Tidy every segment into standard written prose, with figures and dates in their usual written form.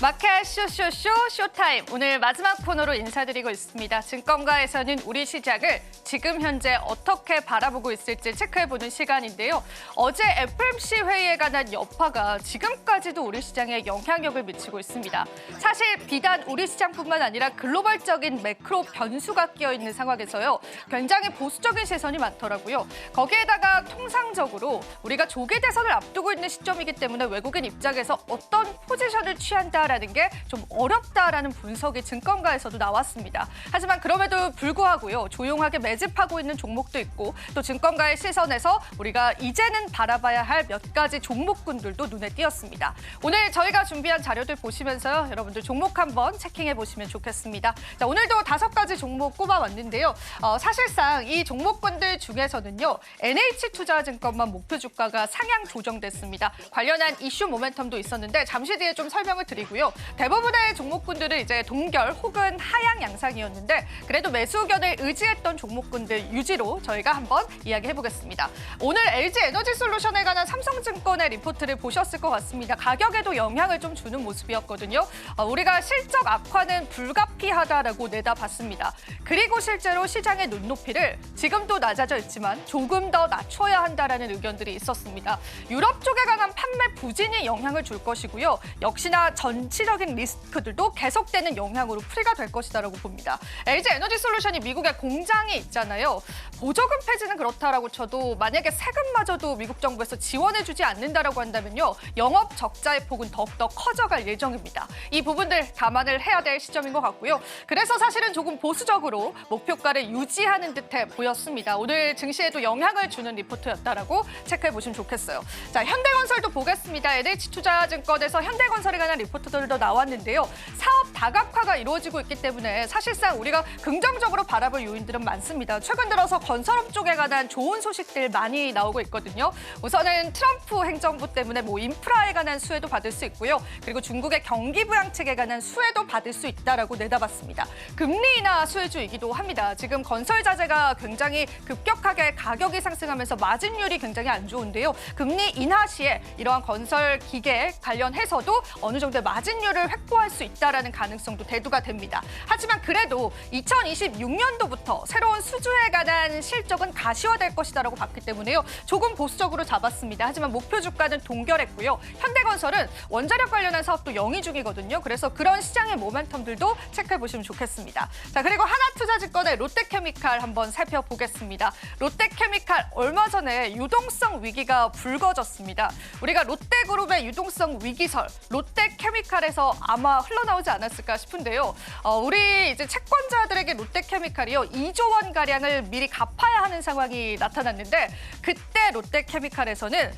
마켓 쇼쇼쇼 쇼타임 오늘 마지막 코너로 인사드리고 있습니다. 증권가에서는 우리 시장을 지금 현재 어떻게 바라보고 있을지 체크해보는 시간인데요. 어제 FOMC 회의에 관한 여파가 지금까지도 우리 시장에 영향력을 미치고 있습니다. 사실 비단 우리 시장뿐만 아니라 글로벌적인 매크로 변수가 끼어있는 상황에서요. 굉장히 보수적인 시선이 많더라고요. 거기에다가 통상적으로 우리가 조기 대선을 앞두고 있는 시점이기 때문에 외국인 입장에서 어떤 포지션을 취한다라는 게 좀 어렵다라는 분석이 증권가에서도 나왔습니다. 하지만 그럼에도 불구하고요. 조용하게 매집하고 있는 종목도 있고 또 증권가의 시선에서 우리가 이제는 바라봐야 할 몇 가지 종목군들도 눈에 띄었습니다. 오늘 저희가 준비한 자료들 보시면서요. 여러분들 종목 한번 체킹해 보시면 좋겠습니다. 자, 오늘도 5가지 종목 꼽아왔는데요. 사실상 이 종목군들 중에서는요. NH투자증권만 목표 주가가 상향 조정됐습니다. 관련한 이슈 모멘텀도 있었는데 잠시 뒤에 좀 설명을 드리고요. 대부분의 종목군들은 이제 동결 혹은 하향 양상이었는데 그래도 매수 의견을 의지했던 종목군들 유지로 저희가 한번 이야기해보겠습니다. 오늘 LG에너지솔루션에 관한 삼성증권의 리포트를 보셨을 것 같습니다. 가격에도 영향을 좀 주는 모습이었거든요. 우리가 실적 악화는 불가피하다라고 내다봤습니다. 그리고 실제로 시장의 눈높이를 지금도 낮아져 있지만 조금 더 낮춰야 한다라는 의견들이 있었습니다. 유럽 쪽에 관한 판매 부진이 영향을 줄 것이고요. 역시나 전치적인 리스크들도 계속되는 영향으로 풀이가 될 것이다라고 봅니다. LG에너지솔루션이 미국에 공장이 있잖아요. 보조금 폐지는 그렇다라고 쳐도 만약에 세금마저도 미국 정부에서 지원해주지 않는다라고 한다면요. 영업 적자의 폭은 더욱더 커져갈 예정입니다. 이 부분들 감안을 해야 될 시점인 것 같고요. 그래서 사실은 조금 보수적으로 목표가를 유지하는 듯해 보였습니다. 오늘 증시에도 영향을 주는 리포트였다라고 체크해보시면 좋겠어요. 자, 현대건설도 보겠습니다. NH투자증권에서 현대건설에 관한 리포트들도 나왔는데요. 사업 다각화가 이루어지고 있기 때문에 사실상 우리가 긍정적으로 바라볼 요인들은 많습니다. 최근 들어서 건설업 쪽에 관한 좋은 소식들 많이 나오고 있거든요. 우선은 트럼프 행정부 때문에 인프라에 관한 수혜도 받을 수 있고요. 그리고 중국의 경기 부양책에 관한 수혜도 받을 수 있다라고 내다봤습니다. 금리 인하 수혜주이기도 합니다. 지금 건설 자재가 굉장히 급격하게 가격이 상승하면서 마진율이 굉장히 안 좋은데요. 금리 인하 시에 이러한 건설 기계 관련해서도 어느 정도의 마진율을 확보할 수 있다라는 가능성도 대두가 됩니다. 하지만 그래도 2026년도부터 새로운 수주에 관한 실적은 가시화될 것이다라고 봤기 때문에요. 조금 보수적으로 잡았습니다. 하지만 목표 주가는 동결했고요. 현대건설은 원자력 관련한 사업도 영위 중이거든요. 그래서 그런 시장의 모멘텀들도 체크해보시면 좋겠습니다. 자, 그리고 하나투자증권의 롯데케미칼 한번 살펴보겠습니다. 롯데케미칼 얼마 전에 유동성 위기가 불거졌습니다. 우리가 롯데그룹의 유동성 위기설, 롯데케미칼에서 아마 흘러나오지 않았을까 싶은데요. 우리 이제 채권자들에게 롯데케미칼이요 2조 원 가량을 미리 갚아야 하는 상황이 나타났는데 그때 롯데케미칼에서는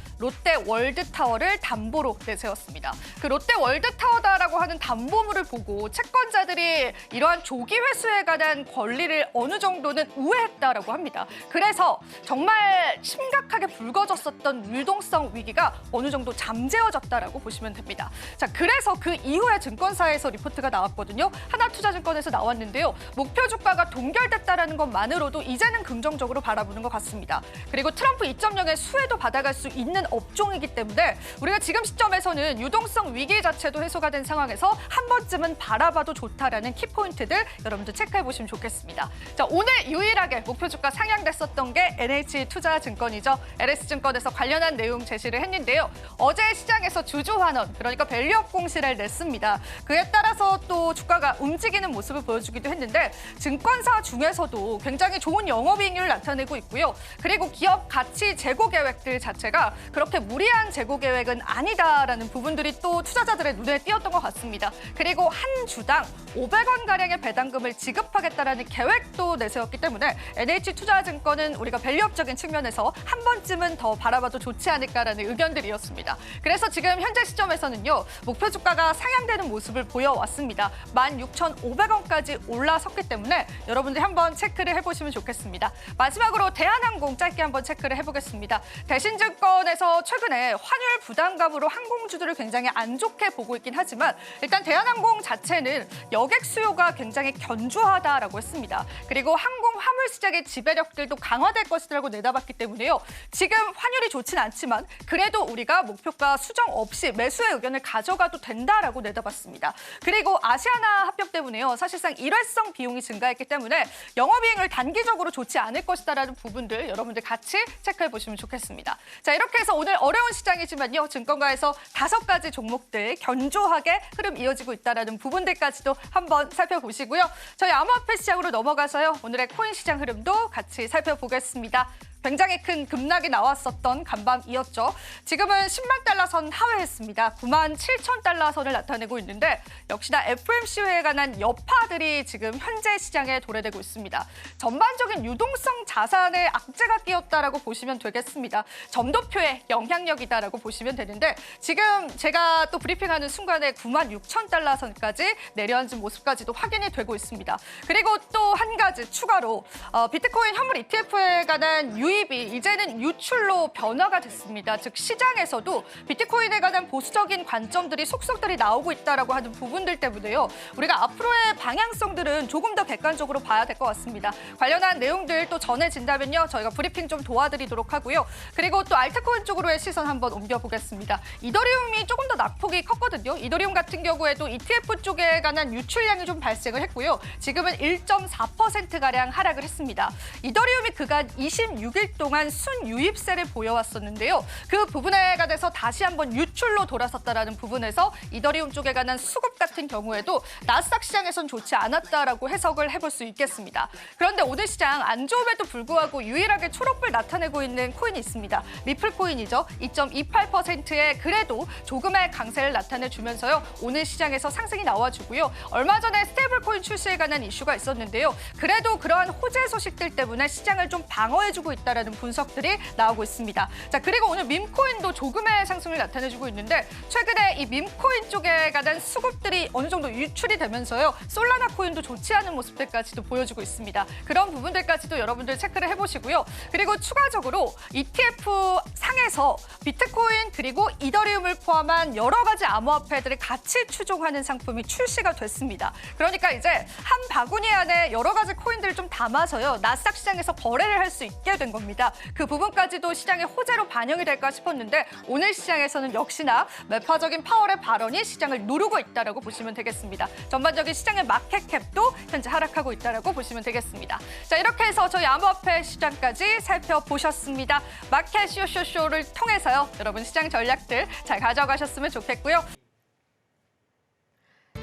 롯데월드타워를 담보로 내세웠습니다. 그 롯데월드타워다라고 하는 담보물을 보고 채권자들이 이러한 조기 회수에 관한 권리를 어느 정도는 우회했다라고 합니다. 그래서 정말 심각하게 불거졌었던 유동성 위기가 어느 정도 잠재워졌다라고 보시면 됩니다. 자, 그래서 그 이후에 증권사에서 리포트가 나왔거든요. 하나투자증권에서 나왔는데요. 목표 주가가 동결됐다라는 것만으로도 이제는 긍정적으로 바라보는 것 같습니다. 그리고 트럼프 2.0의 수혜도 받아갈 수 있는 업종이기 때문에 우리가 지금 시점에서는 유동성 위기 자체도 해소가 된 상황에서 한 번쯤은 바라봐도 좋다라는 키포인트들 여러분들 체크해보시면 좋겠습니다. 자, 오늘 유일하게 목표 주가 상향됐었던 게 NH투자증권이죠. LS증권에서 관련한 내용 제시를 했는데요. 어제 시장에서 주주환원, 그러니까 밸류업 공시를 냈습니다. 그에 따라서 또 주가가 움직이는 모습을 보여주기도 했는데 증권사 중에서도 굉장히 좋은 영업이익률을 나타내고 있고요. 그리고 기업 가치 재고 계획들 자체가 그렇게 무리한 재고 계획은 아니다라는 부분들이 또 투자자들의 눈에 띄었던 것 같습니다. 그리고 한 주당 500원가량의 배당금을 지급하겠다라는 계획도 내세웠기 때문에 NH투자증권은 우리가 밸류업적인 측면에서 한 번쯤은 더 바라봐도 좋지 않을까라는 의견들이었습니다. 그래서 지금 현재 시점에서는요. 목표 주가가 상향되는 모습을 보여왔습니다. 16,500원까지 올라섰기 때문에 여러분들이 한번 체크를 해보시면 좋겠습니다. 마지막으로 대한항공 짧게 한번 체크를 해보겠습니다. 대신증권에서 최근에 환율 부담감으로 항공주들을 굉장히 안 좋게 보고 있긴 하지만 일단 대한항공 자체는 여객 수요가 굉장히 견조하다라고 했습니다. 그리고 항공 화물 시장의 지배력들도 강화될 것이라고 내다봤기 때문에요. 지금 환율이 좋진 않지만 그래도 우리가 목표가 수정 없이 매수의 의견을 가져가도 된다라고 내다봤습니다. 그리고 아시아나 합병 때문에요. 사실상 일회성 비용이 증가했기 때문에 영업이익을 단기적으로 좋지 않을 것이다라는 부분들 여러분들 같이 체크해 보시면 좋겠습니다. 자, 이렇게 해서 오늘 어려운 시장이지만요. 증권가에서 5가지 종목들 견조하게 흐름 이어지고 있다는 부분들까지도 한번 살펴보시고요. 저희 암호화폐 시장으로 넘어가서요. 오늘의 코인 시장 흐름도 같이 살펴보겠습니다. 굉장히 큰 급락이 나왔었던 간밤이었죠. 지금은 10만 달러 선 하회했습니다. 9만 7천 달러 선을 나타내고 있는데 역시나 FOMC에 관한 여파들이 지금 현재 시장에 도래되고 있습니다. 전반적인 유동성 자산에 악재가 끼었다라고 보시면 되겠습니다. 점도표의 영향력이다라고 보시면 되는데 지금 제가 또 브리핑하는 순간에 9만 6천 달러 선까지 내려앉은 모습까지도 확인이 되고 있습니다. 그리고 또 한 가지 추가로 비트코인 현물 ETF에 관한 유입이 이제는 유출로 변화가 됐습니다. 즉 시장에서도 비트코인에 관한 보수적인 관점들이 속속들이 나오고 있다라고 하는 부분들 때문에요. 우리가 앞으로의 방향성들은 조금 더 객관적으로 봐야 될 것 같습니다. 관련한 내용들 또 전해진다면요. 저희가 브리핑 좀 도와드리도록 하고요. 그리고 또 알트코인 쪽으로의 시선 한번 옮겨보겠습니다. 이더리움이 조금 더 낙폭이 컸거든요. 이더리움 같은 경우에도 ETF 쪽에 관한 유출량이 좀 발생을 했고요. 지금은 1.4%가량 하락을 했습니다. 이더리움이 그간 26일 동안 순유입세를 보여왔었는데요. 그 부분에 관해서 다시 한번 유출로 돌아섰다라는 부분에서 이더리움 쪽에 관한 수급 같은 경우에도 나스닥 시장에선 좋지 않았다라고 해석을 해볼 수 있겠습니다. 그런데 오늘 시장 안 좋음에도 불구하고 유일하게 초록불 나타내고 있는 코인이 있습니다. 리플 코인이죠. 2.28%의 그래도 조금의 강세를 나타내주면서요. 오늘 시장에서 상승이 나와주고요. 얼마 전에 스테이블 코인 출시에 관한 이슈가 있었는데요. 그래도 그러한 호재 소식들 때문에 시장을 좀 방어해주고 있다라는 분석들이 나오고 있습니다. 자, 그리고 오늘 밈코인도 조금의 상승을 나타내주고 있는데 최근에 이 밈코인 쪽에 관한 수급들이 어느 정도 유출이 되면서요. 솔라나 코인도 좋지 않은 모습들까지도 보여주고 있습니다. 그런 부분들까지도 여러분들 체크를 해보시고요. 그리고 추가적으로 ETF 상에서 비트코인 그리고 이더리움을 포함한 여러 가지 암호화폐들을 같이 추종하는 상품이 출시가 됐습니다. 그러니까 이제 한 바구니 안에 여러 가지 코인들을 좀 담아서요. 나스닥 시장에서 거래를 할 수 있게 된 겁니다. 그 부분까지도 시장의 호재로 반영이 될까 싶었는데 오늘 시장에서는 역시나 매파적인 파월의 발언이 시장을 누르고 있다라고 보시면 되겠습니다. 전반적인 시장의 마켓캡도 현재 하락하고 있다라고 보시면 되겠습니다. 자, 이렇게 해서 저희 암호화폐 시장까지 살펴보셨습니다. 마켓 쇼쇼쇼를 통해서요. 여러분 시장 전략들 잘 가져가셨으면 좋겠고요.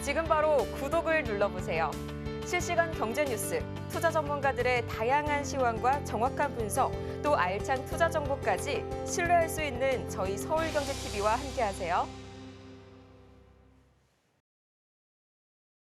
지금 바로 구독을 눌러보세요. 실시간 경제 뉴스, 투자 전문가들의 다양한 시황과 정확한 분석, 또 알찬 투자 정보까지 신뢰할 수 있는 저희 서울경제TV와 함께하세요.